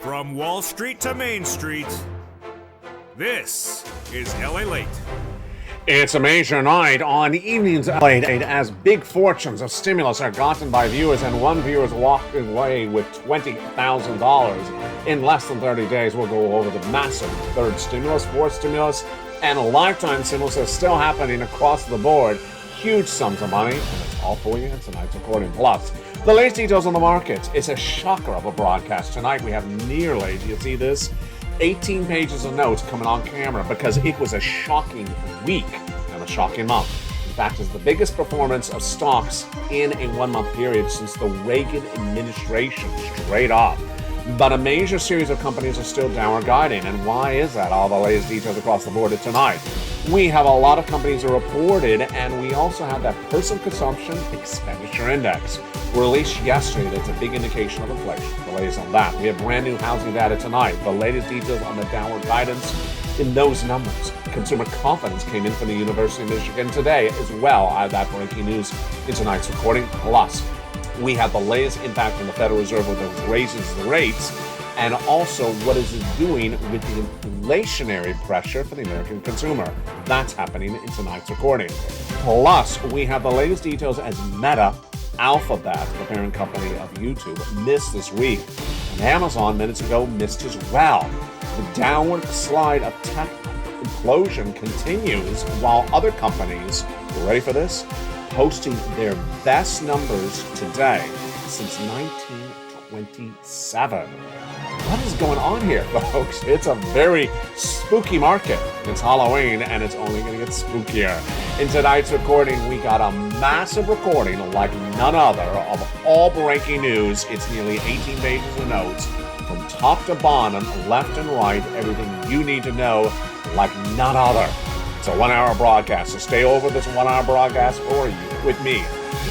From Wall Street to Main Street, this is LALATE. It's a major night on evenings late as big fortunes of stimulus are gotten by viewers, and one viewer is walking away with $20,000 in less than 30 days. We'll go over the massive third stimulus, fourth stimulus, and a lifetime stimulus that's still happening across the board. Huge sums of money, and it's all for you in tonight's recording. Plus, the latest details on the markets. It's a shocker of a broadcast. Tonight we have nearly, do you see this? 18 pages of notes coming on camera because it was a shocking week and a shocking month. In fact, it's the biggest performance of stocks in a one-month period since the Reagan administration, straight up. But a major series of companies are still downward guiding. And why is that? All the latest details across the board tonight. We have a lot of companies that reported, and we also have that personal consumption expenditure index released yesterday. That's a big indication of inflation. The latest on that. We have brand new housing data tonight. The latest details on the downward guidance in those numbers. Consumer confidence came in from the University of Michigan today as well. I have that breaking news in tonight's recording. Plus, we have the latest impact from the Federal Reserve with the raises the rates, and also what is it doing with the inflationary pressure for the American consumer. That's happening in tonight's recording. Plus, we have the latest details as Meta, Alphabet, the parent company of YouTube, missed this week. And Amazon minutes ago missed as well. The downward slide of tech implosion continues while other companies, you ready for this? Posting their best numbers today since 1927. What is going on here, folks? It's a very spooky market. It's Halloween, and it's only going to get spookier. In tonight's recording, we got a massive recording like none other of all breaking news. It's nearly 18 pages of notes from top to bottom, left and right, everything you need to know like none other. It's a 1 hour broadcast, so stay over this 1 hour broadcast for you with me.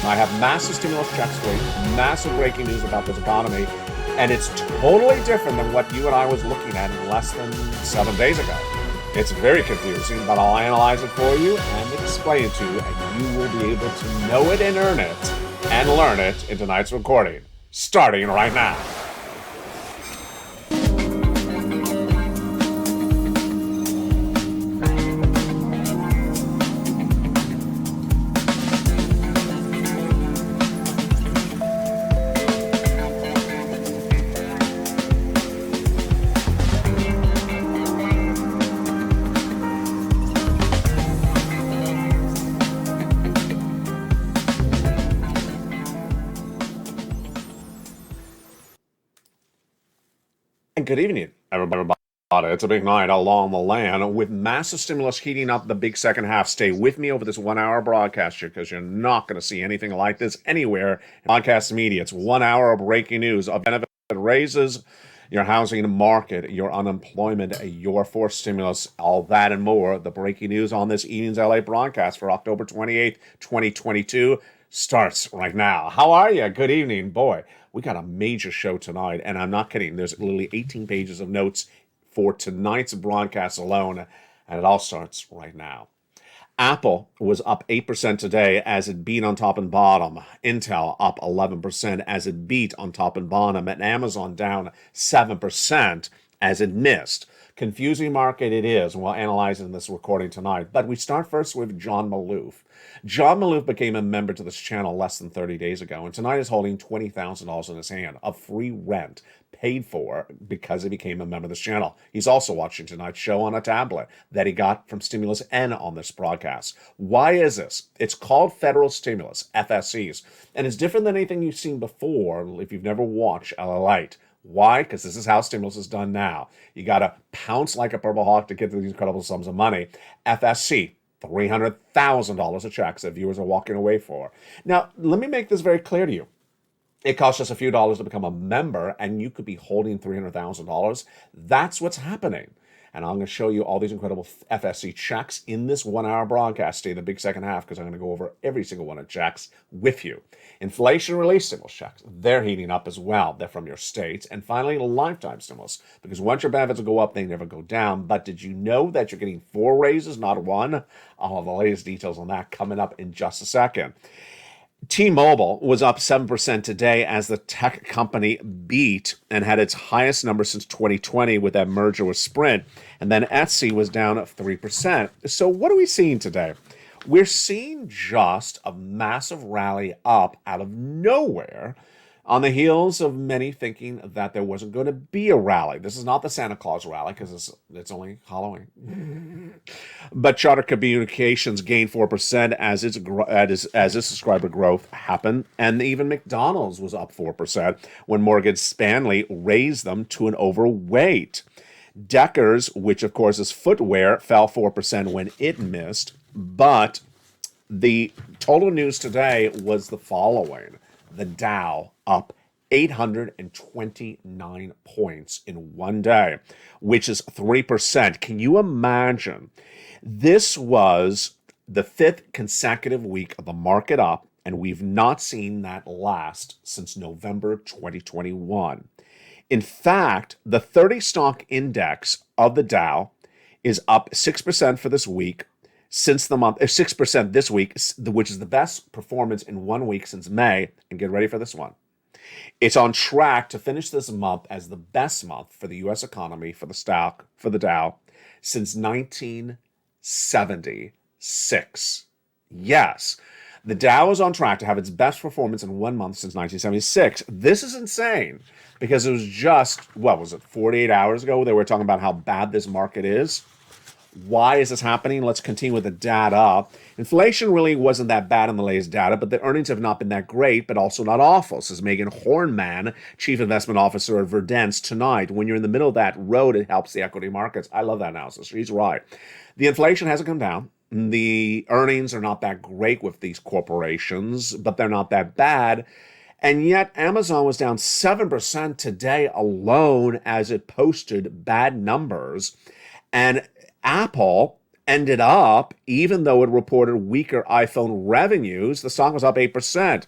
I have massive stimulus checks for you, massive breaking news about this economy, and it's totally different than what you and I was looking at less than 7 days ago. It's very confusing, but I'll analyze it for you and explain it to you, and you will be able to know it and earn it and learn it in tonight's recording, starting right now. Good evening, everybody. It's a big night along the land with massive stimulus heating up the big second half. Stay with me over this 1 hour broadcast here because you're not going to see anything like this anywhere in podcast media. It's 1 hour of breaking news of benefit raises, your housing market, your unemployment, your fourth stimulus, all that and more. The breaking news on this evening's LA broadcast for October 28th, 2022 starts right now. How are you? Good evening. Boy, we got a major show tonight, and I'm not kidding. There's literally 18 pages of notes for tonight's broadcast alone, and it all starts right now. Apple was up 8% today as it beat on top and bottom. Intel up 11% as it beat on top and bottom, and Amazon down 7% as it missed. Confusing market it is. We'll analyze it in this recording tonight. But we start first with John Maloof. John Maloof became a member to this channel less than 30 days ago, and tonight is holding $20,000 in his hand of free rent paid for because he became a member of this channel. He's also watching tonight's show on a tablet that he got from Stimulus N on this broadcast. Why is this? It's called federal stimulus, FSCs, and it's different than anything you've seen before if you've never watched LALATE. Why? Because this is how stimulus is done now. You got to pounce like a purple hawk to get to these incredible sums of money. FSC, $300,000 of checks that viewers are walking away for. Now, let me make this very clear to you. It costs us a few dollars to become a member, and you could be holding $300,000. That's what's happening. And I'm going to show you all these incredible FSC checks in this 1 hour broadcast. Stay in the big second half because I'm going to go over every single one of the checks with you. Inflation relief stimulus checks, they're heating up as well. They're from your states. And finally, lifetime stimulus, because once your benefits go up, they never go down. But did you know that you're getting 4 raises, not 1? I'll have the latest details on that coming up in just a second. T-Mobile was up 7% today as the tech company beat and had its highest number since 2020 with that merger with Sprint. And then Etsy was down 3%. So what are we seeing today? We're seeing just a massive rally up out of nowhere on the heels of many thinking that there wasn't going to be a rally. This is not the Santa Claus rally because it's only Halloween. But Charter Communications gained 4% as its subscriber growth happened, and even McDonald's was up 4% when Morgan Stanley raised them to an overweight. Deckers, which of course is footwear, fell 4% when it missed, but the total news today was the following. The Dow up 829 points in one day, which is 3%. Can you imagine? This was the fifth consecutive week of the market up, and we've not seen that last since November 2021. In fact, the 30 stock index of the Dow is up 6% for this week. Since the month, 6% this week, which is the best performance in 1 week since May. And get ready for this one. It's on track to finish this month as the best month for the U.S. economy for the stock, for the Dow, since 1976. Yes, the Dow is on track to have its best performance in 1 month since 1976. This is insane because it was just, what was it, 48 hours ago they were talking about how bad this market is. Why is this happening? Let's continue with the data. Inflation really wasn't that bad in the latest data, but the earnings have not been that great, but also not awful, says Megan Hornman, Chief Investment Officer at Verdence tonight. When you're in the middle of that road, it helps the equity markets. I love that analysis. She's right. The inflation hasn't come down. The earnings are not that great with these corporations, but they're not that bad. And yet Amazon was down 7% today alone as it posted bad numbers. And Apple ended up, even though it reported weaker iPhone revenues, the stock was up 8%.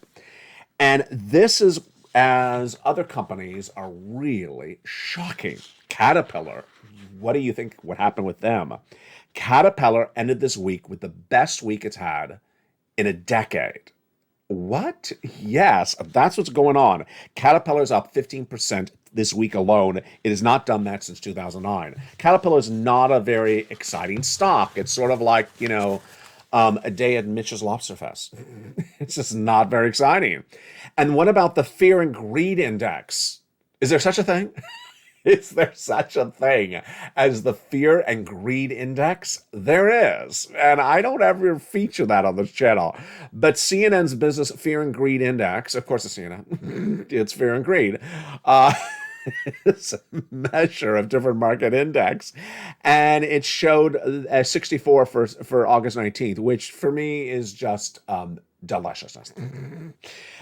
And this is as other companies are really shocking. Caterpillar, what do you think what happened with them? Caterpillar ended this week with the best week it's had in a decade. What? Yes, that's what's going on. Caterpillar's up 15% this week alone. It has not done that since 2009. Caterpillar is not a very exciting stock. It's sort of like, a day at Mitch's Lobster Fest. It's just not very exciting. And what about the Fear and Greed Index? Is there such a thing? Is there such a thing as the Fear and Greed Index? There is. And I don't ever feature that on this channel. But CNN's Business Fear and Greed Index, of course it's CNN, it's Fear and Greed, it's a measure of different market index. And it showed 64 for August 19th, which for me is just deliciousness.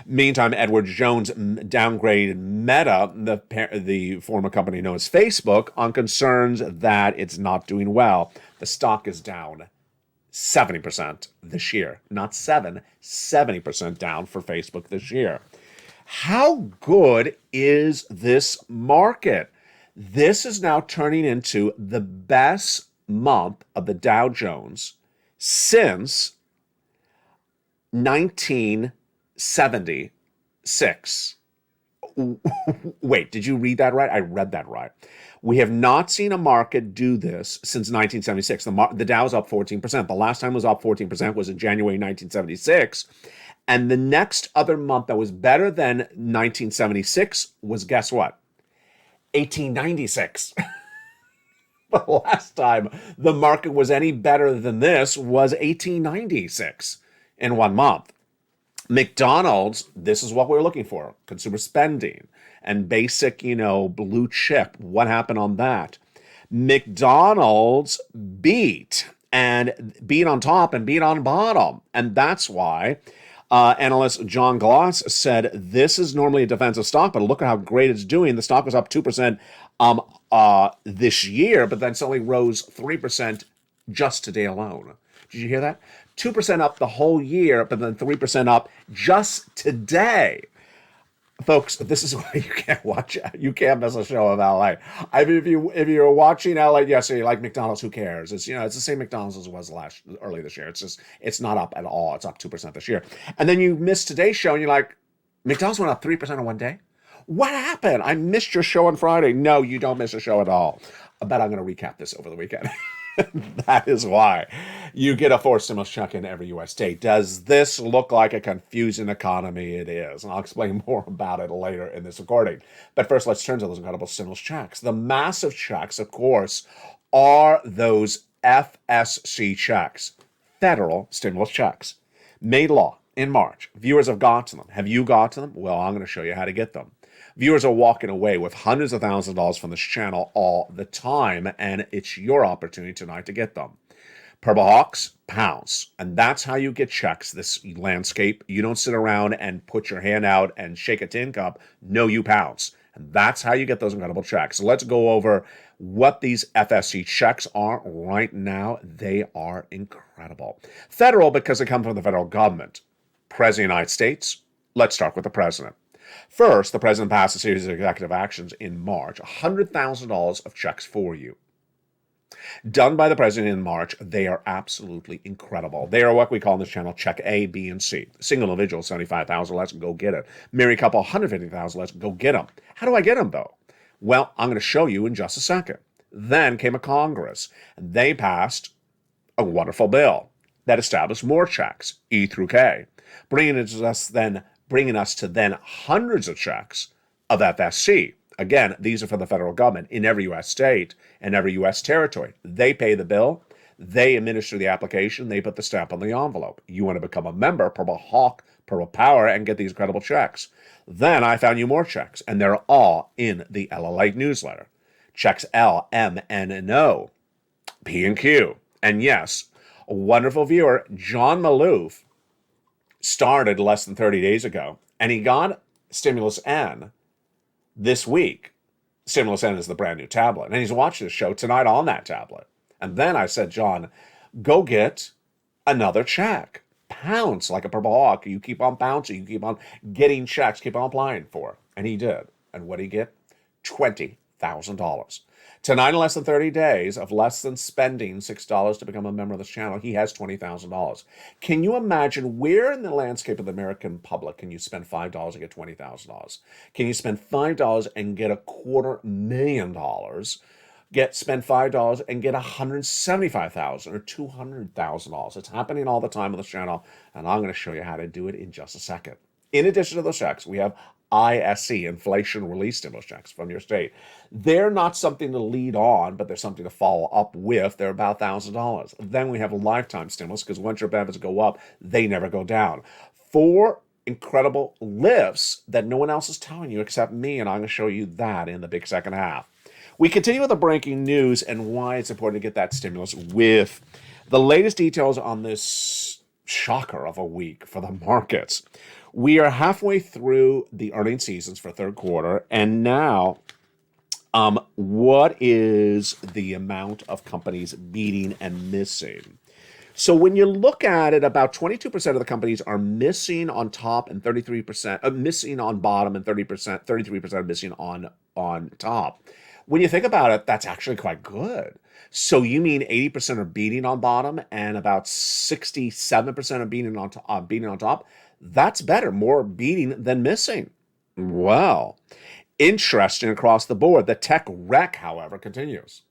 Meantime, Edward Jones downgraded Meta, the former company known as Facebook, on concerns that it's not doing well. The stock is down 70% this year. Not 70% down for Facebook this year. How good is this market? This is now turning into the best month of the Dow Jones since 1976. Wait, did you read that right? I read that right. We have not seen a market do this since 1976. The Dow's up 14%. The last time it was up 14% was in January 1976. And the next other month that was better than 1976 was, guess what? 1896. The last time the market was any better than this was 1896 in 1 month. McDonald's, this is what we're looking for. Consumer spending and basic, blue chip. What happened on that? McDonald's beat on top and beat on bottom. And that's why analyst John Gloss said this is normally a defensive stock, but look at how great it's doing. The stock was up 2% this year, but then suddenly rose 3% just today alone. Did you hear that? 2% up the whole year, but then 3% up just today. Folks, this is why you can't miss a show of LA. I mean, if you're watching LA yesterday, like McDonald's, who cares? It's it's the same McDonald's as it was early this year. It's not up at all. It's up 2% this year. And then you miss today's show and you're like, McDonald's went up 3% in one day? What happened? I missed your show on Friday. No, you don't miss a show at all. I bet I'm going to recap this over the weekend. That is why you get a forced stimulus check in every U.S. state. Does this look like a confusing economy? It is. And I'll explain more about it later in this recording. But first, let's turn to those incredible stimulus checks. The massive checks, of course, are those FSC checks, federal stimulus checks, made law in March. Viewers have got to them. Have you got to them? Well, I'm going to show you how to get them. Viewers are walking away with hundreds of thousands of dollars from this channel all the time, and it's your opportunity tonight to get them. Purple Hawks, pounce. And that's how you get checks, this landscape. You don't sit around and put your hand out and shake a tin cup. No, you pounce. And that's how you get those incredible checks. So let's go over what these FSC checks are right now. They are incredible. Federal, because they come from the federal government. President of the United States, let's start with the president. First, the president passed a series of executive actions in March, $100,000 of checks for you. Done by the president in March, they are absolutely incredible. They are what we call on this channel check A, B, and C. Single individual, $75,000, let's go get it. Married couple, $150,000, let's go get them. How do I get them, though? Well, I'm going to show you in just a second. Then came a Congress. They passed a wonderful bill that established more checks, E through K, bringing us to then hundreds of checks of FSC. Again, these are for the federal government in every U.S. state and every U.S. territory. They pay the bill. They administer the application. They put the stamp on the envelope. You want to become a member, Purple Hawk, Purple Power, and get these incredible checks. Then I found you more checks, and they're all in the LALATE newsletter. Checks L, M, N, and O, P, and Q. And yes, a wonderful viewer, John Malouf, started less than 30 days ago, and he got Stimulus N this week. Stimulus N is the brand new tablet, and he's watching the show tonight on that tablet. And then I said, John, go get another check. Pounce like a Purple Hawk. You keep on bouncing. You keep on getting checks. Keep on applying for. And he did. And what did he get? $20,000. Tonight, in less than 30 days of less than spending $6 to become a member of this channel, he has $20,000. Can you imagine where in the landscape of the American public can you spend $5 and get $20,000? Can you spend $5 and get $250,000? Spend $5 and get $175,000 or $200,000. It's happening all the time on this channel, and I'm going to show you how to do it in just a second. In addition to those checks, we have ISC, Inflation Relief Stimulus checks from your state. They're not something to lead on, but they're something to follow up with. They're about $1,000. Then we have a lifetime stimulus, because once your benefits go up, they never go down. 4 incredible lifts that no one else is telling you except me, and I'm going to show you that in the big second half. We continue with the breaking news and why it's important to get that stimulus with the latest details on this shocker of a week for the markets. We are halfway through the earnings seasons for third quarter, and now what is the amount of companies beating and missing? So when you look at it, about 22% of the companies are missing on top and 33% missing on bottom, and 33% missing on top. When you think about it, that's actually quite good. So you mean 80% are beating on bottom and about 67% are beating on top? That's better, more beating than missing. Well, interesting across the board. The tech wreck, however, continues.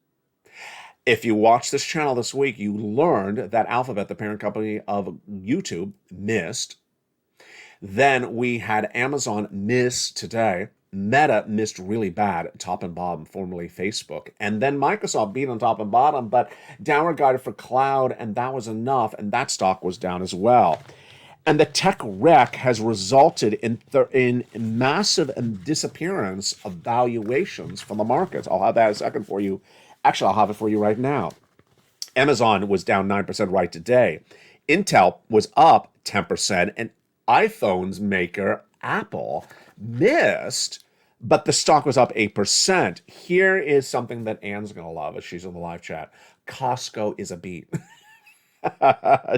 If you watched this channel this week, you learned that Alphabet, the parent company of YouTube, missed. Then we had Amazon miss today. Meta missed really bad, top and bottom, formerly Facebook. And then Microsoft beat on top and bottom, but downward guided for cloud, and that was enough, and that stock was down as well. And the tech wreck has resulted in massive disappearance of valuations from the markets. I'll have that in a second for you. Actually, I'll have it for you right now. Amazon was down 9% right today. Intel was up 10%, and iPhone's maker, Apple, missed, but the stock was up 8%. Here is something that Anne's going to love as she's in the live chat. Costco is a beat.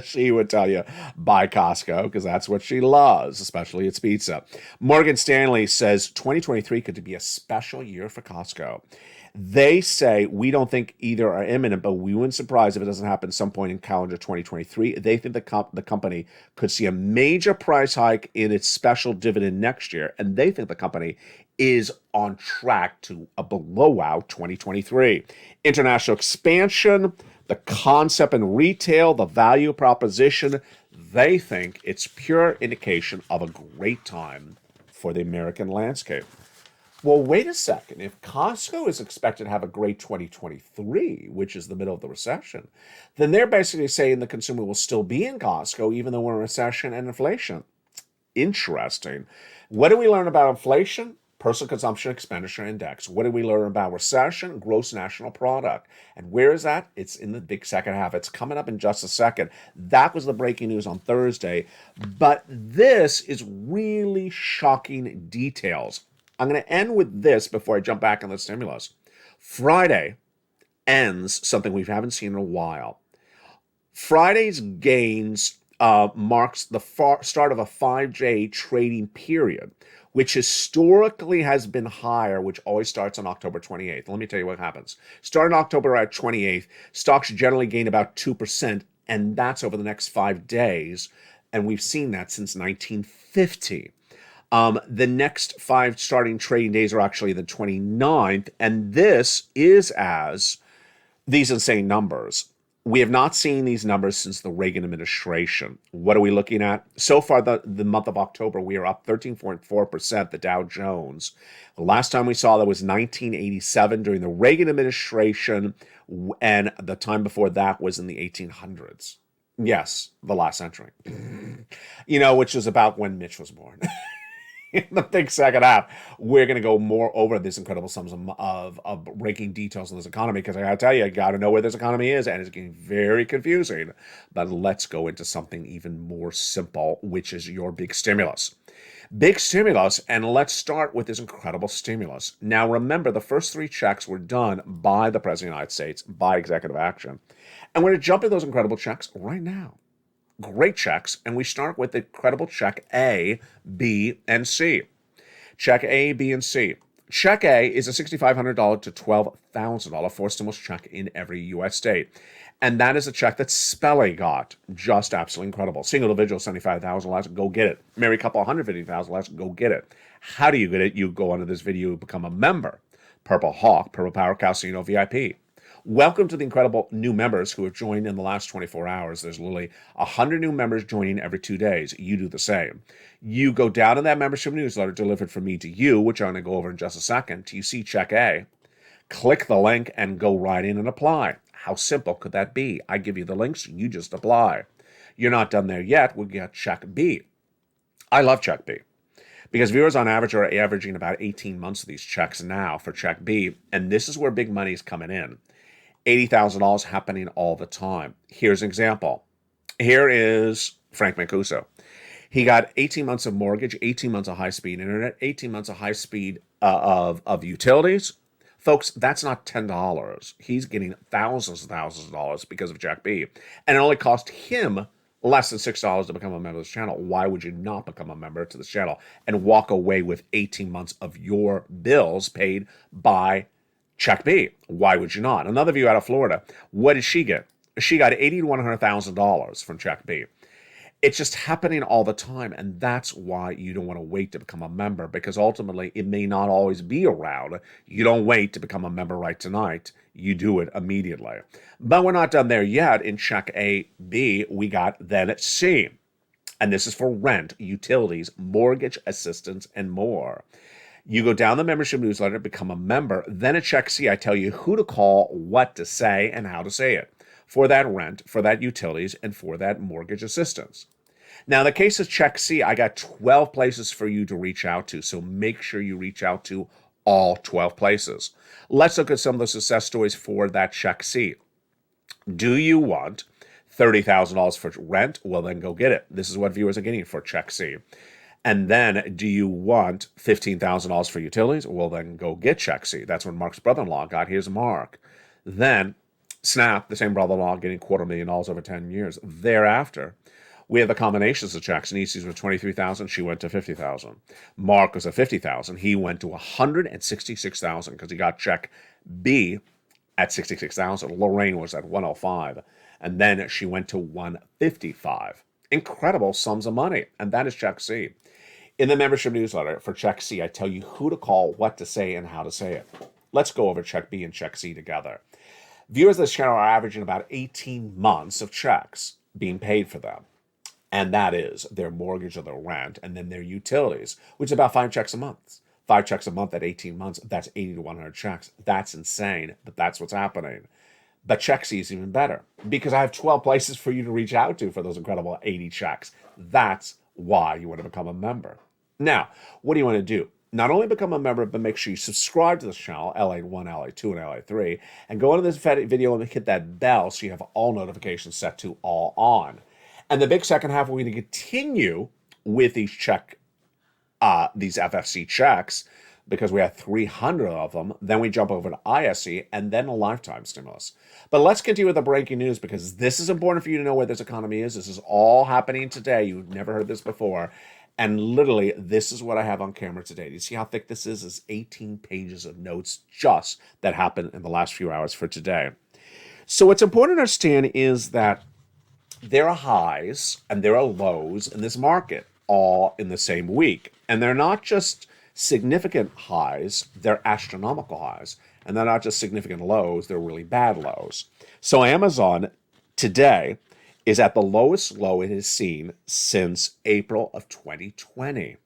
She would tell you, buy Costco, because that's what she loves, especially its pizza. Morgan Stanley says 2023 could be a special year for Costco. They say we don't think either are imminent, but we wouldn't surprise if it doesn't happen some point in calendar 2023. They think the company could see a major price hike in its special dividend next year, and they think the company is on track to a blowout 2023. International expansion, the concept in retail, the value proposition, they think it's pure indication of a great time for the American landscape. Well, wait a second. If Costco is expected to have a great 2023, which is the middle of the recession, then they're basically saying the consumer will still be in Costco even though we're in recession and inflation. Interesting. What do we learn about inflation? Personal Consumption Expenditure Index. What do we learn about recession? Gross National Product. And where is that? It's in the big second half. It's coming up in just a second. That was the breaking news on Thursday. But this is really shocking details. I'm going to end with this before I jump back on the stimulus. Friday ends something we haven't seen in a while. Friday's gains marks the start of a 5-day trading period, which historically has been higher, which always starts on October 28th. Let me tell you what happens. Starting October 28th, stocks generally gain about 2%, and that's over the next 5 days. And we've seen that since 1950. The next 5 starting trading days are actually the 29th, and this is as these insane numbers. We have not seen these numbers since the Reagan administration. What are we looking at? So far, the month of October, we are up 13.4%, the Dow Jones. The last time we saw that was 1987 during the Reagan administration, and the time before that was in the 1800s. Yes, the last century. Which is about when Mitch was born. In the big second half, we're going to go more over this incredible sums of breaking details of this economy, because I got to tell you got to know where this economy is, and it's getting very confusing. But let's go into something even more simple, which is your big stimulus. Big stimulus, and let's start with this incredible stimulus. Now, remember, the first 3 checks were done by the President of the United States, by executive action. And we're going to jump into those incredible checks right now. Great checks, and we start with the credible check A, B, and C. Check A, B, and C. Check A is a $6,500 to $12,000 forced stimulus check in every U.S. state. And that is a check that Spelly got. Just absolutely incredible. Single individual, $75,000 less, go get it. Married couple, $150,000 less, go get it. How do you get it? You go under this video, become a member. Purple Hawk, Purple Power Casino VIP. Welcome to the incredible new members who have joined in the last 24 hours. There's literally 100 new members joining every 2 days. You do the same. You go down in that membership newsletter delivered from me to you, which I'm going to go over in just a second, till you see Check A. Click the link and go right in and apply. How simple could that be? I give you the links, you just apply. You're not done there yet. We'll get Check B. I love Check B, because viewers on average are averaging about 18 months of these checks now for Check B, and this is where big money is coming in. $80,000 happening all the time. Here's an example. Here is Frank Mancuso. He got 18 months of mortgage, 18 months of high-speed internet, 18 months of high-speed of utilities. Folks, that's not $10. He's getting thousands of dollars because of Check B. And it only cost him less than $6 to become a member of this channel. Why would you not become a member to this channel and walk away with 18 months of your bills paid by Check B? Why would you not? Another view out of Florida. What did she get? She got $80,000 to $100,000 from Check B. It's just happening all the time, and that's why you don't want to wait to become a member, because ultimately it may not always be around. You don't wait to become a member right tonight. You do it immediately. But we're not done there yet. In Check A, B, we got then C. And this is for rent, utilities, mortgage assistance, and more. You go down the membership newsletter, become a member. Then at Check C, I tell you who to call, what to say, and how to say it for that rent, for that utilities, and for that mortgage assistance. Now, in the case of Check C, I got 12 places for you to reach out to, so make sure you reach out to all 12 places. Let's look at some of the success stories for that Check C. Do you want $30,000 for rent? Well, then go get it. This is what viewers are getting for Check C. And then, do you want $15,000 for utilities? Well, then go get Check C. That's what Mark's brother-in-law got. Here's Mark. Then, Snap, the same brother-in-law, getting $250,000 over 10 years. Thereafter, we have the combinations of checks. Nieces was 23,000. She went to 50,000. Mark was at 50,000. He went to 166,000 because he got check B at 66,000. Lorraine was at 105, and then she went to 155. Incredible sums of money, and that is check C. In the membership newsletter for check C, I tell you who to call, what to say, and how to say it. Let's go over check B and check C together. Viewers of this channel are averaging about 18 months of checks being paid for them. And that is their mortgage or their rent, and then their utilities, which is about 5 checks a month. 5 checks a month at 18 months, that's 80 to 100 checks. That's insane, but that's what's happening. But check C is even better because I have 12 places for you to reach out to for those incredible 80 checks. That's why you want to become a member. Now, what do you want to do? Not only become a member, but make sure you subscribe to this channel, LA1, LA2, and LA3, and go into this video and hit that bell so you have all notifications set to all on. And the big second half, we're going to continue with these these FFC checks because we have 300 of them. Then we jump over to ISC and then a lifetime stimulus. But let's continue with the breaking news because this is important for you to know where this economy is. This is all happening today. You've never heard this before. And literally, this is what I have on camera today. Do you see how thick this is? It's 18 pages of notes just that happened in the last few hours for today. So what's important to understand is that there are highs and there are lows in this market all in the same week. And they're not just significant highs, they're astronomical highs. And they're not just significant lows, they're really bad lows. So Amazon today is at the lowest low it has seen since April of 2020.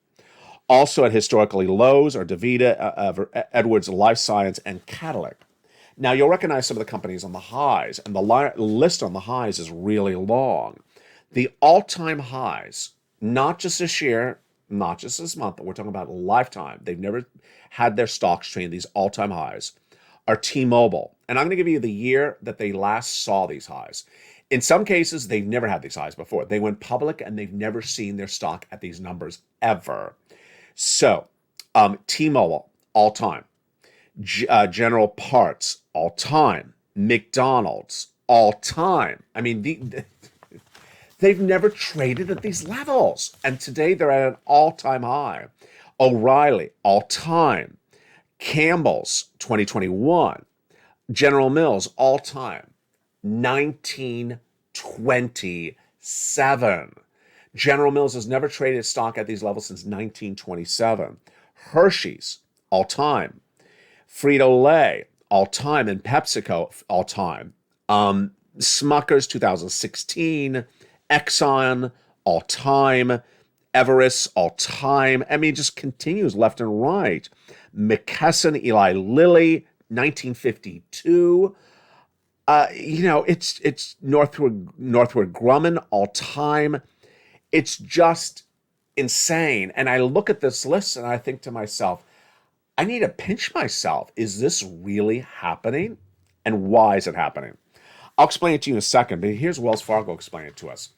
Also at historically lows are DaVita, Edwards Life Science, and Cadillac. Now, you'll recognize some of the companies on the highs, and the list on the highs is really long. The all-time highs, not just this year, not just this month, but we're talking about lifetime. They've never had their stocks trade these all-time highs, are T-Mobile. And I'm going to give you the year that they last saw these highs. In some cases, they've never had these highs before. They went public, and they've never seen their stock at these numbers ever. So, T-Mobile, all-time. General Parts, all time. McDonald's, all time. I mean, they've never traded at these levels. And today they're at an all-time high. O'Reilly, all time. Campbell's, 2021. General Mills, all time. 1927. General Mills has never traded stock at these levels since 1927. Hershey's, all time. Frito-Lay, all time, and PepsiCo, all time. Smucker's, 2016. Exxon, all time. Everest, all time. I mean, it just continues left and right. McKesson, Eli Lilly, 1952. It's Northrop Grumman, all time. It's just insane. And I look at this list and I think to myself, I need to pinch myself. Is this really happening? And why is it happening? I'll explain it to you in a second, but here's Wells Fargo explaining it to us.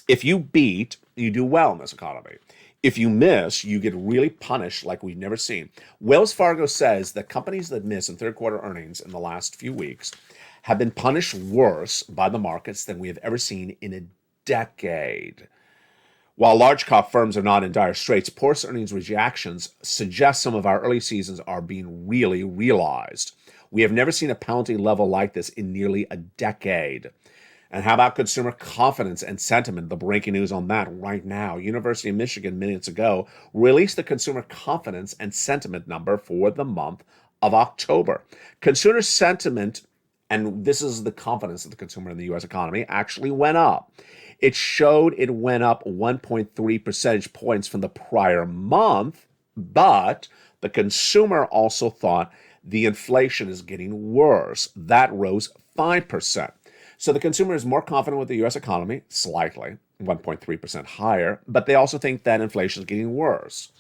If you beat, you do well in this economy. If you miss, you get really punished like we've never seen. Wells Fargo says that companies that miss in third quarter earnings in the last few weeks have been punished worse by the markets than we have ever seen in a decade. While large cap firms are not in dire straits, poor earnings reactions suggest some of our early seasons are being really realized. We have never seen a penalty level like this in nearly a decade. And how about consumer confidence and sentiment? The breaking news on that right now. University of Michigan minutes ago released the consumer confidence and sentiment number for the month of October. Consumer sentiment, and this is the confidence of the consumer in the U.S. economy, actually went up. It showed it went up 1.3 percentage points from the prior month, but the consumer also thought the inflation is getting worse. That rose 5%. So the consumer is more confident with the U.S. economy, slightly, 1.3% higher, but they also think that inflation is getting worse.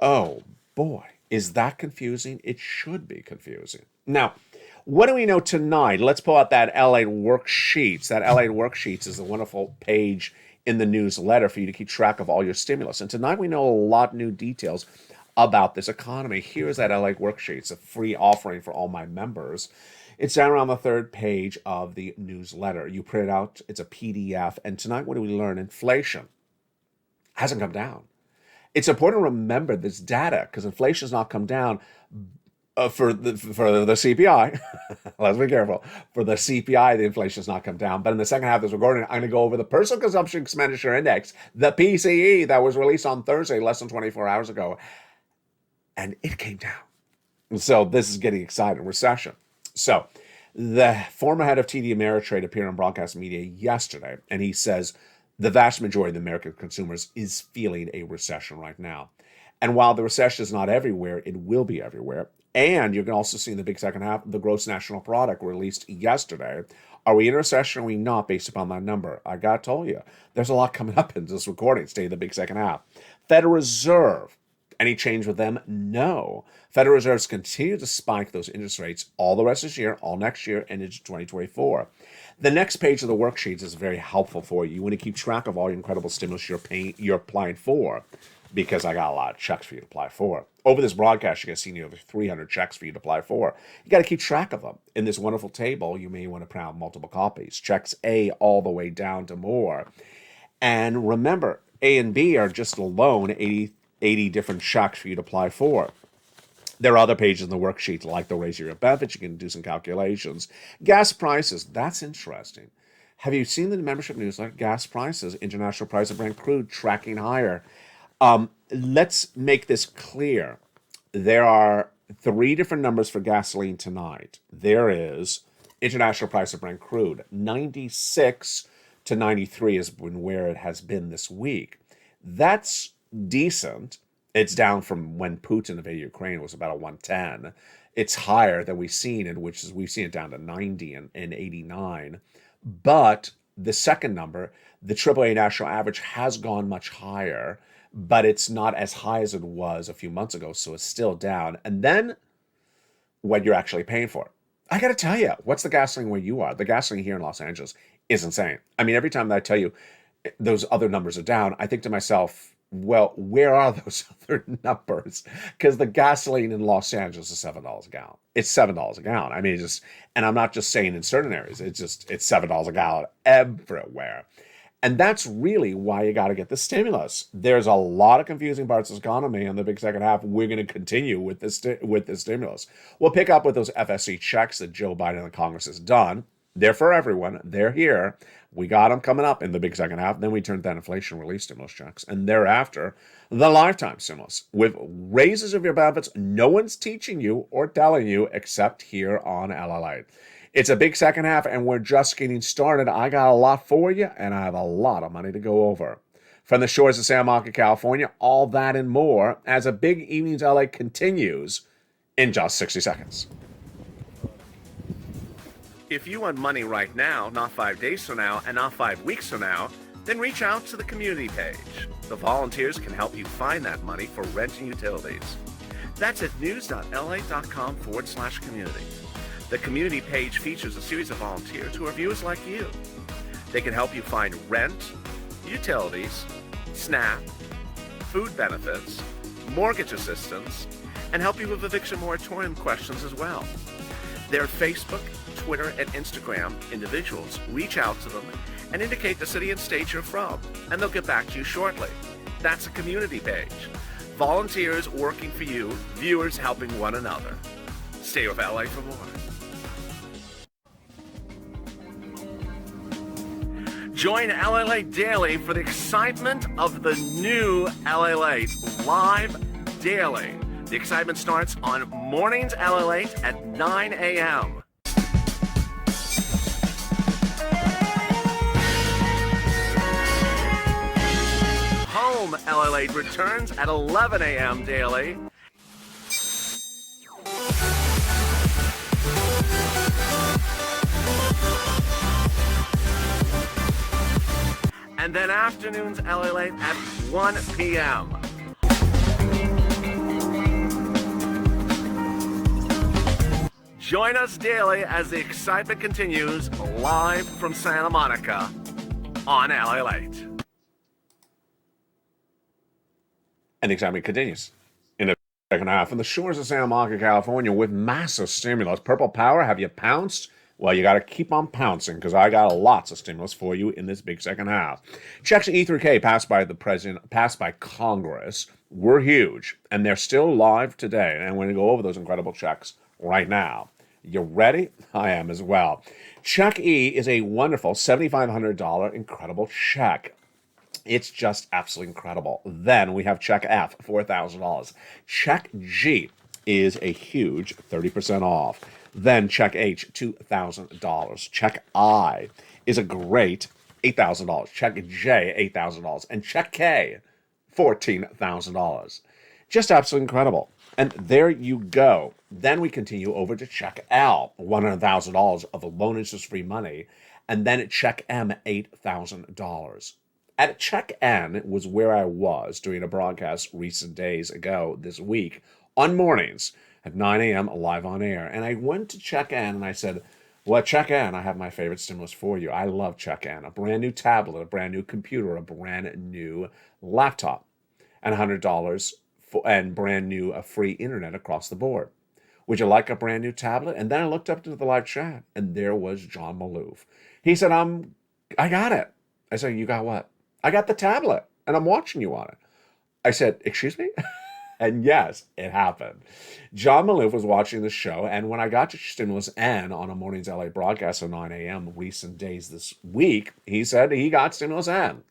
Oh boy, is that confusing? It should be confusing. Now, what do we know tonight? Let's pull out that LALATE worksheets. That LALATE worksheets is a wonderful page in the newsletter for you to keep track of all your stimulus. And tonight we know a lot new details about this economy. Here's that LALATE worksheet. It's a free offering for all my members. It's down around the third page of the newsletter. You print it out, it's a PDF. And tonight, what do we learn? Inflation hasn't come down. It's important to remember this data because inflation has not come down for the CPI. Let's be careful. For the CPI, the inflation has not come down. But in the second half of this recording, I'm going to go over the Personal Consumption Expenditure Index, the PCE, that was released on Thursday, less than 24 hours ago. And it came down. So this is getting exciting. Recession. So the former head of TD Ameritrade appeared on broadcast media yesterday, and he says the vast majority of the American consumers is feeling a recession right now. And while the recession is not everywhere, it will be everywhere. And you can also see in the big second half, the gross national product released yesterday. Are we in a recession or are we not based upon that number? I got to tell you, there's a lot coming up in this recording. Stay in the big second half. Federal Reserve. Any change with them? No. Federal Reserves continue to spike those interest rates all the rest of this year, all next year, and into 2024. The next page of the worksheets is very helpful for you. You want to keep track of all your incredible stimulus you're applying for, because I got a lot of checks for you to apply for. Over this broadcast, you're going to see nearly 300 checks for you to apply for. You got to keep track of them. In this wonderful table, you may want to print out multiple copies. Checks A all the way down to more. And remember, A and B are just alone 80 different checks for you to apply for. There are other pages in the worksheet, like the raise your benefits. You can do some calculations. Gas prices, that's interesting. Have you seen the membership newsletter? Gas prices, international price of Brent crude tracking higher. Let's make this clear. There are 3 different numbers for gasoline tonight. There is international price of Brent crude. 96 to 93 has been where it has been this week. That's decent. It's down from when Putin invaded Ukraine. It was about a 110. It's higher than we've seen it, which is we've seen it down to 90 and 89. But the second number, the AAA national average, has gone much higher, but it's not as high as it was a few months ago, so it's still down. And then what you're actually paying for. I got to tell you, what's the gasoline where you are? The gasoline here in Los Angeles is insane. I mean, every time that I tell you those other numbers are down, I think to myself, well, where are those other numbers? Because the gasoline in Los Angeles is $7 a gallon. It's $7 a gallon. I mean, and I'm not just saying in certain areas. It's $7 a gallon everywhere. And that's really why you got to get the stimulus. There's a lot of confusing parts of the economy in the big second half. We're going to continue with this stimulus. We'll pick up with those FSC checks that Joe Biden and the Congress has done. They're for everyone. They're here. We got them coming up in the big second half. Then we turned that inflation relief stimulus checks. And thereafter, the lifetime stimulus. With raises of your benefits, no one's teaching you or telling you except here on LALATE. It's a big second half, and we're just getting started. I got a lot for you, and I have a lot of money to go over. From the shores of San Marcos, California, all that and more as a Big Evenings LA continues in just 60 seconds. If you want money right now, not 5 days from now, and not 5 weeks from now, then reach out to the community page. The volunteers can help you find that money for rent and utilities. That's at news.la.com/community. The community page features a series of volunteers who are viewers like you. They can help you find rent, utilities, SNAP, food benefits, mortgage assistance, and help you with eviction moratorium questions as well. Their Facebook, Twitter, and Instagram individuals reach out to them and indicate the city and state you're from, and they'll get back to you shortly. That's a community page. Volunteers working for you, viewers helping one another. Stay with LA for more. Join LALATE Daily for the excitement of the new LALATE live daily. The excitement starts on mornings LALATE at 9 a.m. Home LALATE returns at 11 a.m. daily. And then afternoons LALATE at 1 p.m. Join us daily as the excitement continues live from Santa Monica on LALATE. And the excitement continues. second half from the shores of Santa Monica, California with massive stimulus. Purple Power, have you pounced? Well, you got to keep on pouncing because I got lots of stimulus for you in this big second half. Checks E3K passed by the president, passed by Congress, were huge, and they're still live today. And we're going to go over those incredible checks right now. You ready? I am as well. Check E is a wonderful $7,500 incredible check. It's just absolutely incredible. Then we have check F, $4,000. Check G is a huge 30% off. Then check H, $2,000. Check I is a great $8,000. Check J, $8,000. And check K, $14,000. Just absolutely incredible. And there you go. Then we continue over to check L, $100,000 of the loan interest-free money. And then at check M, $8,000. At check N was where I was doing a broadcast recent days ago this week on mornings at 9 a.m. live on air. And I went to check N and I said, well, at check N, I have my favorite stimulus for you. I love check N. A brand new tablet, a brand new computer, a brand new laptop, and $100 and brand new free internet across the board. Would you like a brand new tablet? And then I looked up into the live chat and there was John Maloof. He said, I got it. I said, you got what? I got the tablet and I'm watching you on it. I said, excuse me? And yes, it happened. John Maloof was watching the show, and when I got to Stimulus N on a morning's LA broadcast at 9 a.m. recent days this week, he said he got Stimulus N,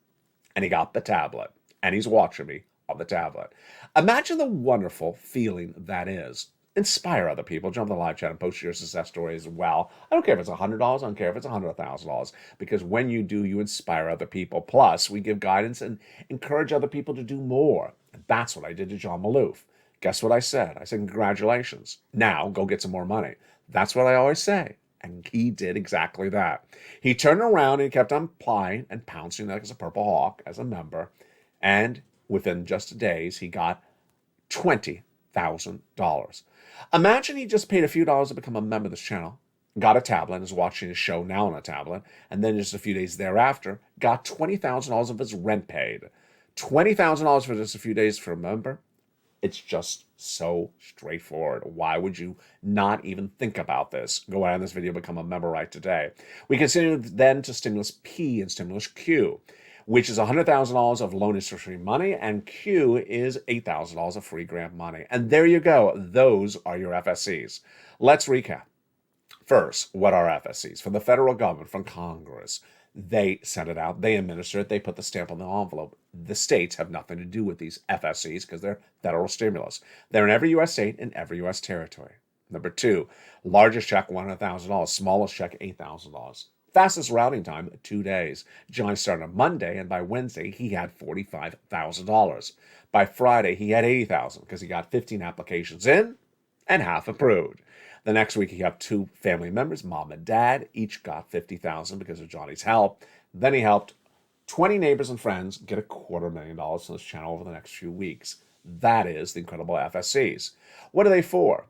and he got the tablet, and he's watching me on the tablet. Imagine the wonderful feeling that is. Inspire other people. Jump in the live chat and post your success story as well. I don't care if it's $100. I don't care if it's $100,000. Because when you do, you inspire other people. Plus, we give guidance and encourage other people to do more. And that's what I did to John Maloof. Guess what I said? I said, congratulations. Now, go get some more money. That's what I always say. And he did exactly that. He turned around and he kept on applying and pouncing like as a Purple Hawk, as a member. And within just days, he got $20,000. Imagine he just paid a few dollars to become a member of this channel, got a tablet, and is watching his show now on a tablet, and then just a few days thereafter, got $20,000 of his rent paid. $20,000 for just a few days for a member? It's just so straightforward. Why would you not even think about this? Go out in this video, become a member right today. We continue then to Stimulus P and Stimulus Q, which is $100,000 of loan interest-free money, and Q is $8,000 of free grant money. And there you go. Those are your FSCs. Let's recap. First, what are FSCs? From the federal government, from Congress. They send it out, they administer it, they put the stamp on the envelope. The states have nothing to do with these FSCs because they're federal stimulus. They're in every U.S. state and every U.S. territory. Number two, largest check, $100,000. Smallest check, $8,000. Fastest routing time, 2 days. John started on Monday, and by Wednesday, he had $45,000. By Friday, he had $80,000 because he got 15 applications in and half approved. The next week, he had 2 family members, mom and dad. Each got $50,000 because of Johnny's help. Then he helped 20 neighbors and friends get $250,000 from this channel over the next few weeks. That is the incredible FSCs. What are they for?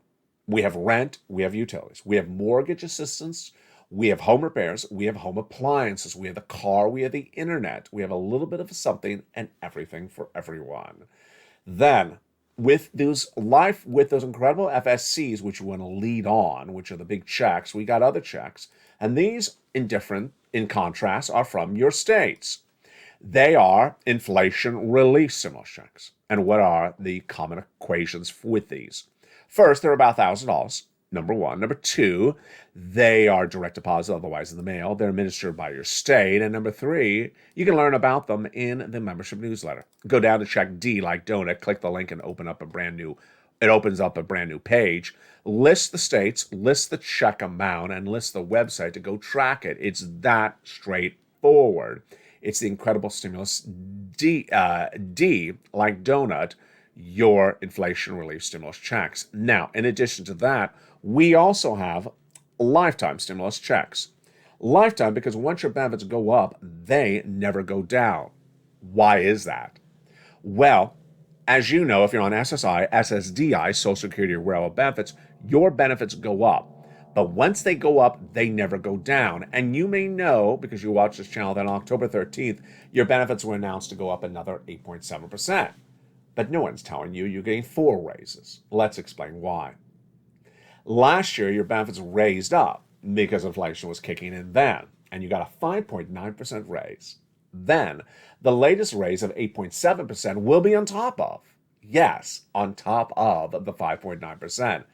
We have rent, we have utilities, we have mortgage assistance, we have home repairs, we have home appliances, we have the car, we have the internet, we have a little bit of something and everything for everyone. Then, with those incredible FSCs, which we want to lead on, which are the big checks, we got other checks, and these, in contrast, are from your states. They are inflation relief stimulus checks. And what are the common equations with these? First, they're about $1,000. Number one. Number two, they are direct deposit, otherwise in the mail. They're administered by your state. And number three, you can learn about them in the membership newsletter. Go down to check D like donut, click the link and opens up a brand new page. List the states, list the check amount, and list the website to go track it. It's that straightforward. It's the incredible stimulus D like donut, your inflation relief stimulus checks. Now, in addition to that, we also have lifetime stimulus checks. Lifetime because once your benefits go up, they never go down. Why is that? Well, as you know, if you're on SSI, SSDI, Social Security or Railroad benefits, your benefits go up. But once they go up, they never go down. And you may know, because you watch this channel, that on October 13th, your benefits were announced to go up another 8.7%. but no one's telling you you're getting 4 raises. Let's explain why. Last year, your benefits raised up because inflation was kicking in then, and you got a 5.9% raise. Then, the latest raise of 8.7% will be on top of. Yes, on top of the 5.9%.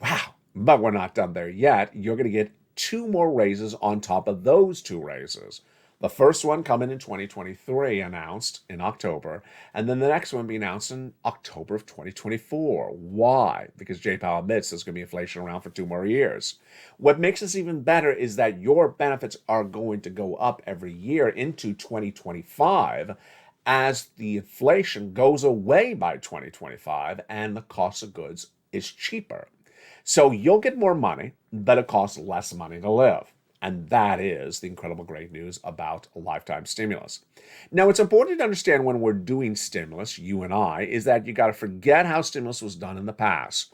Wow, but we're not done there yet. You're going to get 2 more raises on top of those 2 raises. The first one coming in 2023, announced in October, and then the next one be announced in October of 2024. Why? Because Jay Powell admits there's going to be inflation around for 2 more years. What makes this even better is that your benefits are going to go up every year into 2025 as the inflation goes away by 2025 and the cost of goods is cheaper. So you'll get more money, but it costs less money to live. And that is the incredible great news about lifetime stimulus. Now, it's important to understand when we're doing stimulus, you and I, is that you got to forget how stimulus was done in the past.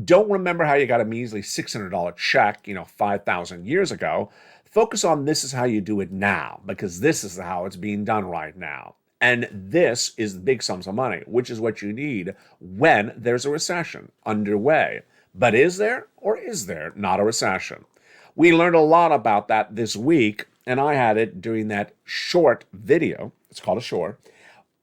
Don't remember how you got a measly $600 check, 5,000 years ago. Focus on this is how you do it now, because this is how it's being done right now. And this is the big sums of money, which is what you need when there's a recession underway. But is there or is there not a recession? We learned a lot about that this week, and I had it during that short video, it's called a short,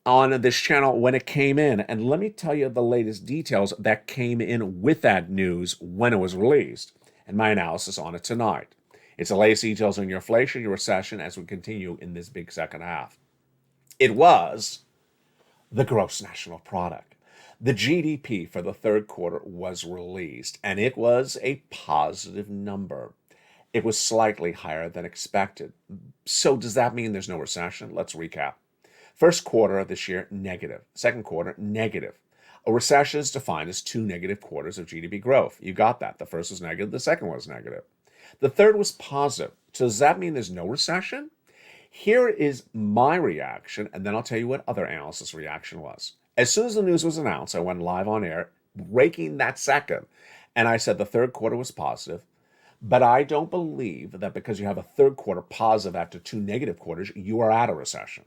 on this channel when it came in. And let me tell you the latest details that came in with that news when it was released, and my analysis on it tonight. It's the latest details on your inflation, your recession, as we continue in this big second half. It was the gross national product. The GDP for the third quarter was released, and it was a positive number. It was slightly higher than expected. So does that mean there's no recession? Let's recap. First quarter of this year, negative. Second quarter, negative. A recession is defined as 2 negative quarters of GDP growth. You got that. The first was negative. The second was negative. The third was positive. So does that mean there's no recession? Here is my reaction, and then I'll tell you what other analysts' reaction was. As soon as the news was announced, I went live on air, breaking that second, and I said the third quarter was positive. But I don't believe that because you have a third quarter positive after 2 negative quarters, you are at a recession.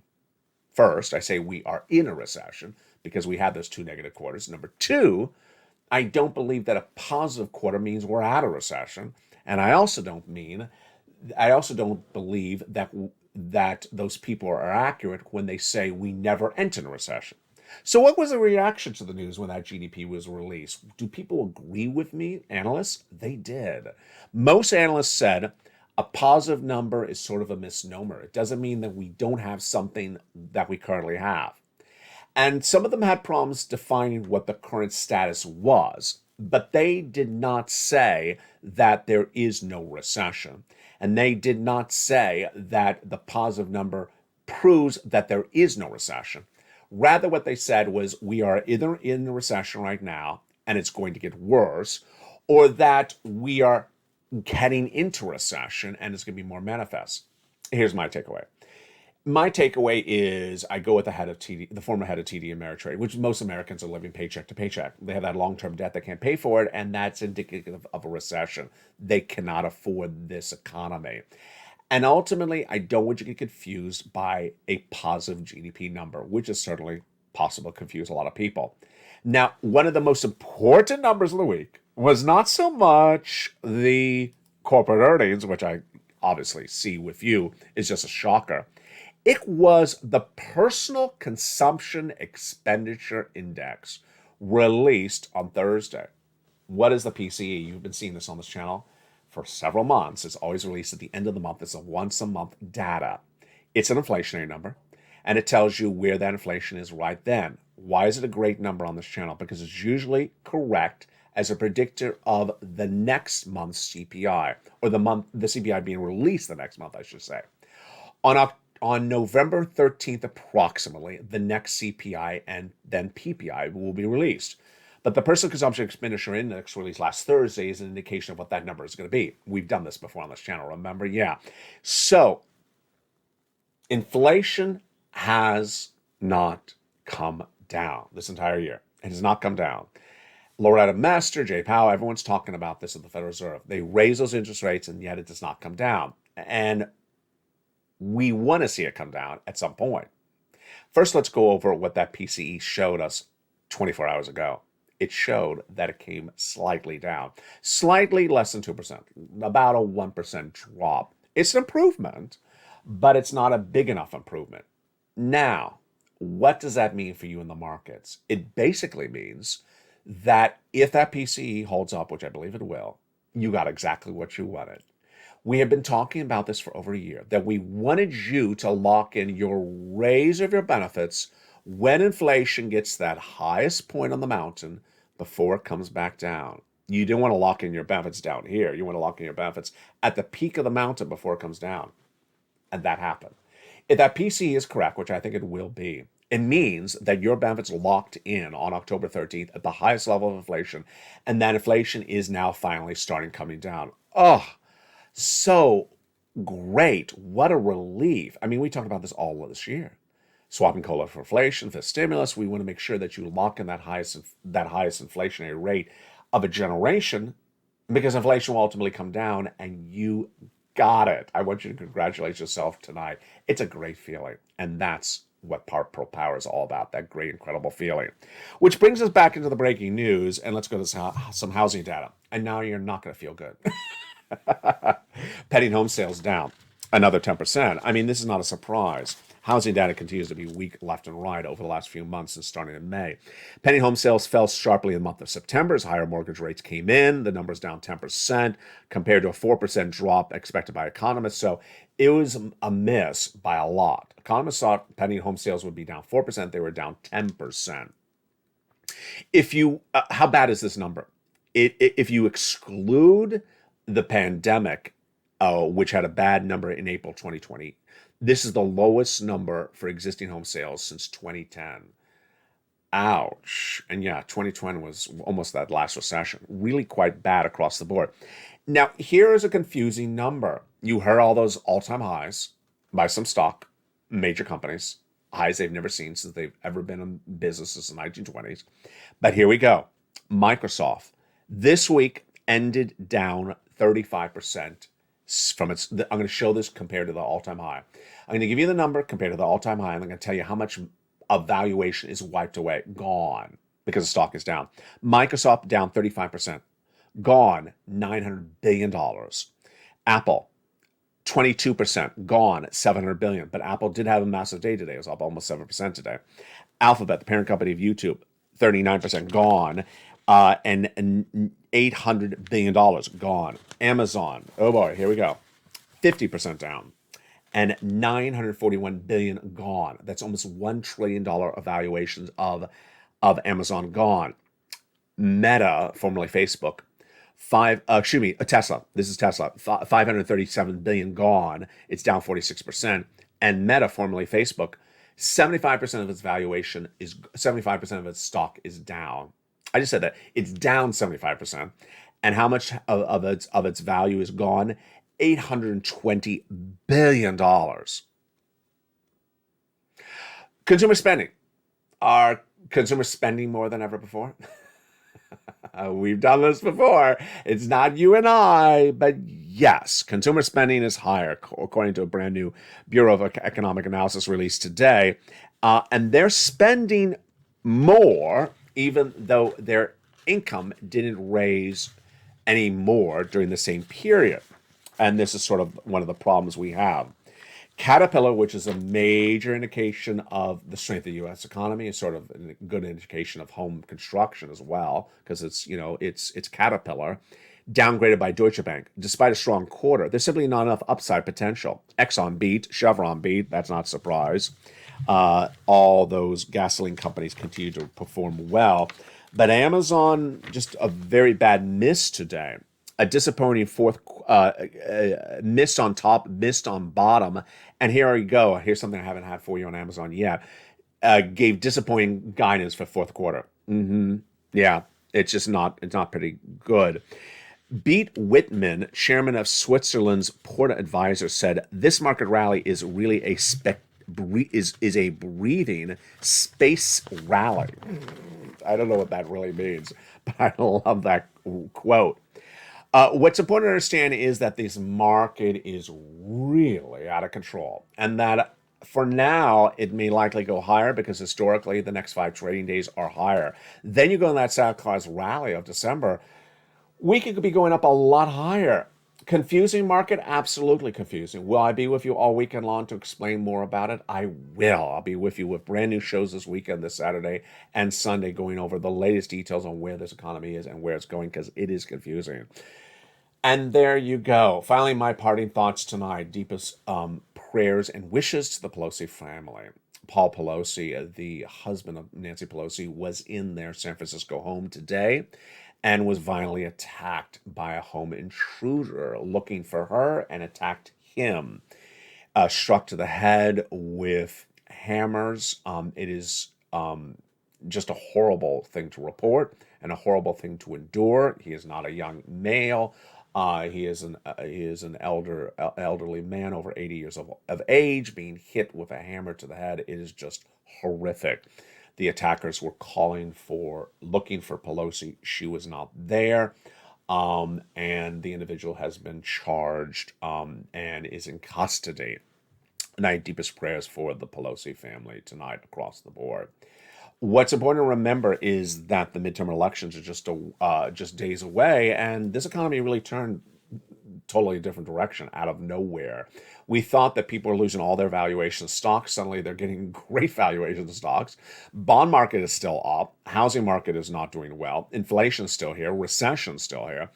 First, I say we are in a recession because we had those 2 negative quarters. Number 2, I don't believe that a positive quarter means we're at a recession. And I also don't believe that those people are accurate when they say we never enter a recession. So what was the reaction to the news when that GDP was released? Do people agree with me, analysts? They did. Most analysts said a positive number is sort of a misnomer. It doesn't mean that we don't have something that we currently have. And some of them had problems defining what the current status was, but they did not say that there is no recession. And they did not say that the positive number proves that there is no recession. Rather, what they said was we are either in a recession right now and it's going to get worse, or that we are heading into recession and it's going to be more manifest. Here's my takeaway. My takeaway is I go with the former head of TD Ameritrade, which most Americans are living paycheck to paycheck. They have that long-term debt, they can't pay for it, and that's indicative of a recession. They cannot afford this economy. And ultimately, I don't want you to get confused by a positive GDP number, which is certainly possible to confuse a lot of people. Now, one of the most important numbers of the week was not so much the corporate earnings, which I obviously see with you is just a shocker. It was the Personal Consumption Expenditure Index released on Thursday. What is the PCE? You've been seeing this on this channel for several months. It's always released at the end of the month. It's a once-a-month data. It's an inflationary number, and it tells you where that inflation is right then. Why is it a great number on this channel? Because it's usually correct as a predictor of the next month's CPI, or the CPI being released the next month, I should say. On November 13th, approximately, the next CPI and then PPI will be released. But the Personal Consumption Expenditure Index released last Thursday is an indication of what that number is going to be. We've done this before on this channel, remember? Yeah. So, inflation has not come down this entire year. It has not come down. Loretta Mester, Jay Powell, everyone's talking about this at the Federal Reserve. They raise those interest rates, and yet it does not come down. And we want to see it come down at some point. First, let's go over what that PCE showed us 24 hours ago. It showed that it came slightly down, slightly less than 2%, about a 1% drop. It's an improvement, but it's not a big enough improvement. Now, what does that mean for you in the markets? It basically means that if that PCE holds up, which I believe it will, you got exactly what you wanted. We have been talking about this for over a year, that we wanted you to lock in your raise of your benefits when inflation gets that highest point on the mountain before it comes back down. You didn't want to lock in your benefits down here. You want to lock in your benefits at the peak of the mountain before it comes down. And that happened. If that PCE is correct, which I think it will be, it means that your benefits locked in on October 13th at the highest level of inflation, and that inflation is now finally starting coming down. Oh, so great. What a relief. I mean, we talked about this all this year. Swapping COLA for inflation, for stimulus. We want to make sure that you lock in that highest inflationary rate of a generation, because inflation will ultimately come down, and you got it. I want you to congratulate yourself tonight. It's a great feeling, and that's what Pro Power is all about, that great, incredible feeling. Which brings us back into the breaking news, and let's go to some housing data. And now you're not going to feel good. Pending home sales down another 10%. I mean, this is not a surprise. Housing data continues to be weak left and right over the last few months and starting in May. Pending home sales fell sharply in the month of September as higher mortgage rates came in. The number's down 10% compared to a 4% drop expected by economists. So it was a miss by a lot. Economists thought pending home sales would be down 4%. They were down 10%. How bad is this number? If you exclude the pandemic, which had a bad number in April 2020, this is the lowest number for existing home sales since 2010. Ouch. And yeah, 2020 was almost that last recession. Really quite bad across the board. Now, here is a confusing number. You heard all those all-time highs by some stock, major companies, highs they've never seen since they've ever been in business since the 1920s. But here we go. Microsoft this week ended down 35% from its. I'm going to show this compared to the all-time high. I'm going to give you the number compared to the all-time high, and I'm going to tell you how much of valuation is wiped away, gone, because the stock is down. Microsoft down 35%, gone, $900 billion. Apple, 22%, gone, $700 billion. But Apple did have a massive day today. It was up almost 7% today. Alphabet, the parent company of YouTube, 39% gone, and $800 billion gone. Amazon, oh boy, here we go, 50% down, and $941 billion gone. That's almost $1 trillion evaluations of Amazon gone. Meta, formerly Facebook, Tesla. This is Tesla. $537 billion gone. It's down 46%. And Meta, formerly Facebook, 75% of its valuation is 75% of its stock is down. I just said that it's down 75%. And how much of its value is gone? $820 billion. Consumer spending. Are consumers spending more than ever before? We've done this before. It's not you and I, but yes, consumer spending is higher, according to a brand new Bureau of Economic Analysis released today. And they're spending more, even though their income didn't raise any more during the same period. And this is sort of one of the problems we have. Caterpillar, which is a major indication of the strength of the U.S. economy, is sort of a good indication of home construction as well, because it's Caterpillar, downgraded by Deutsche Bank. Despite a strong quarter, there's simply not enough upside potential. Exxon beat, Chevron beat, that's not a surprise. All those gasoline companies continue to perform well. But Amazon, just a very bad miss today. A disappointing missed on top, missed on bottom. And here you go. Here's something I haven't had for you on Amazon yet. Gave disappointing guidance for fourth quarter. Yeah, it's not pretty good. Beat Whitman, chairman of Switzerland's Porta Advisor, said this market rally is really a breathing space rally. I don't know what that really means, but I love that quote. What's important to understand is that this market is really out of control, and that For now, it may likely go higher because historically the next 5 trading days are higher. Then you go in that Santa Claus rally of December, we could be going up a lot higher. Confusing market? Absolutely confusing. Will I be with you all weekend long to explain more about it? I will. I'll be with you with brand new shows this weekend, this Saturday and Sunday, going over the latest details on where this economy is and where it's going, because it is confusing. And there you go. Finally, my parting thoughts tonight. Deepest prayers and wishes to the Pelosi family. Paul Pelosi, the husband of Nancy Pelosi, was in their San Francisco home today and was violently attacked by a home intruder looking for her and attacked him. Struck to the head with hammers. It is just a horrible thing to report and a horrible thing to endure. He is not a young male. He is an elderly man over 80 years of age being hit with a hammer to the head. It is just horrific. The attackers were looking for Pelosi. She was not there. And the individual has been charged and is in custody. My deepest prayers for the Pelosi family tonight across the board. What's important to remember is that the midterm elections are just days away, and this economy really turned totally different direction out of nowhere. We thought that people were losing all their valuation stocks. Suddenly they're getting great valuation stocks. Bond market is still up. Housing market is not doing well. Inflation's still here. Recession's still here.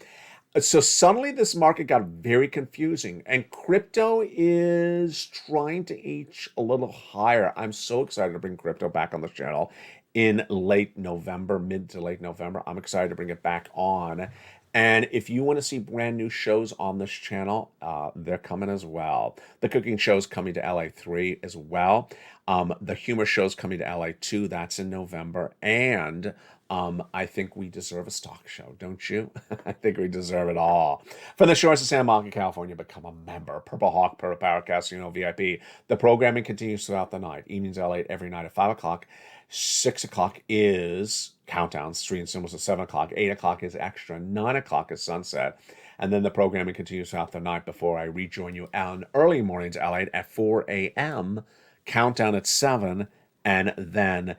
So suddenly this market got very confusing, and crypto is trying to inch a little higher. I'm so excited to bring crypto back on the channel in late November, mid to late November. I'm excited to bring it back on. And if you want to see brand new shows on this channel, they're coming as well. The cooking show's coming to LA3 as well. The humor show's coming to LA2. That's in November. And I think we deserve a stock show, don't you? I think we deserve it all. From the shores of Santa Monica, California, become a member. Purple Hawk, Purple Power Casino VIP. The programming continues throughout the night. Evenings LA every night at 5 o'clock. 6 o'clock is countdowns, stream symbols at 7 o'clock. 8 o'clock is extra. 9 o'clock is sunset. And then the programming continues throughout the night before I rejoin you on early mornings LA at 4 a.m. Countdown at 7. And then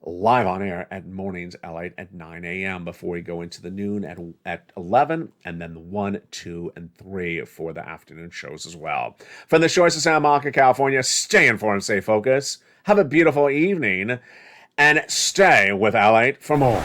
live on air at mornings LA at 9 a.m. before we go into the noon at 11, and then the 1, 2, and 3 for the afternoon shows as well. From the shores of Santa Monica, California, stay informed, stay focused. Have a beautiful evening, and stay with LA for more.